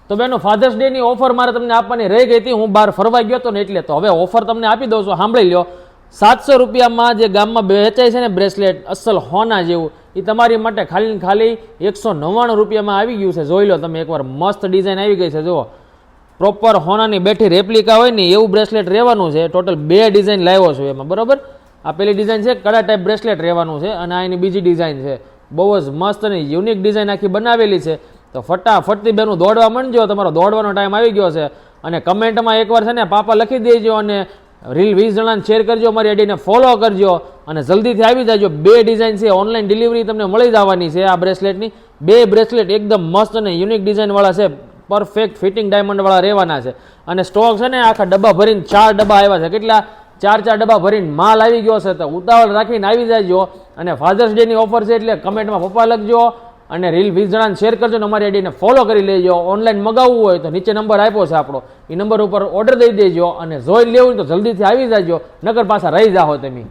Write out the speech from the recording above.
તો બેનો ફાધર્સ ડેની ઓફર મારે તમને આપવાની રહી ગઈ હતી, હું બહાર ફરવા ગયો હતો ને એટલે. તો હવે ઓફર તમને આપી દઉં છું, સાંભળી લો. 700 રૂપિયામાં જે ગામમાં વેચાય છે ને બ્રેસલેટ અસલ હોના જેવું, એ તમારી માટે ખાલી ને ખાલી 199 રૂપિયામાં આવી ગયું છે. જોઈ લો તમે એકવાર, મસ્ત ડિઝાઇન આવી ગઈ છે. જુઓ, પ્રોપર હોનાની બેઠી રેપ્લિકા હોય ને એવું બ્રેસલેટ રહેવાનું છે. ટોટલ 2 ડિઝાઇન લાવ્યો છું એમાં, બરોબર. આ પેલી ડિઝાઇન છે કડા ટાઈપ બ્રેસલેટ રહેવાનું છે, અને આ એની બીજી ડિઝાઇન છે. બહુ જ મસ્ત અને યુનિક ડિઝાઇન આખી બનાવેલી છે. તો ફટાફટથી બેનું દોડવા માંડજો, તમારો દોડવાનો ટાઈમ આવી ગયો છે. અને કમેન્ટમાં એકવાર છે ને પાપા લખી દેજો, અને રીલ 20 જણાને શેર કરજો, મારી આઈડીને ફોલો કરજો, અને જલ્દીથી આવી જાજો. 2 ડિઝાઇન છે, ઓનલાઈન ડિલિવરી તમને મળી જવાની છે આ બ્રેસલેટની. 2 બ્રેસલેટ એકદમ મસ્ત અને યુનિક ડિઝાઇનવાળા છે, પરફેક્ટ ફિટિંગ ડાયમંડવાળા રહેવાના છે. અને સ્ટોક છે ને આખા ડબ્બા ભરીને 4 ડબ્બા આવ્યા છે. કેટલા? 4 ડબ્બા ભરીને માલ આવી ગયો છે. તો ઉતાવળ રાખીને આવી જાયજો. અને ફાધર્સ ડેની ઓફર છે એટલે કમેન્ટમાં પપ્પા લખજો, અને રીલ 20 જણાને શેર કરજો, ને અમારી આઈડીને ફોલો કરી લેજો. ઓનલાઈન મગાવવું હોય તો નીચે નંબર આપ્યો છે આપણો, એ નંબર ઉપર ઓર્ડર દઈ દેજો. અને જોઈ લેવું તો જલ્દીથી આવી જાજો, નકર પાછા રહી જાઓ તમે.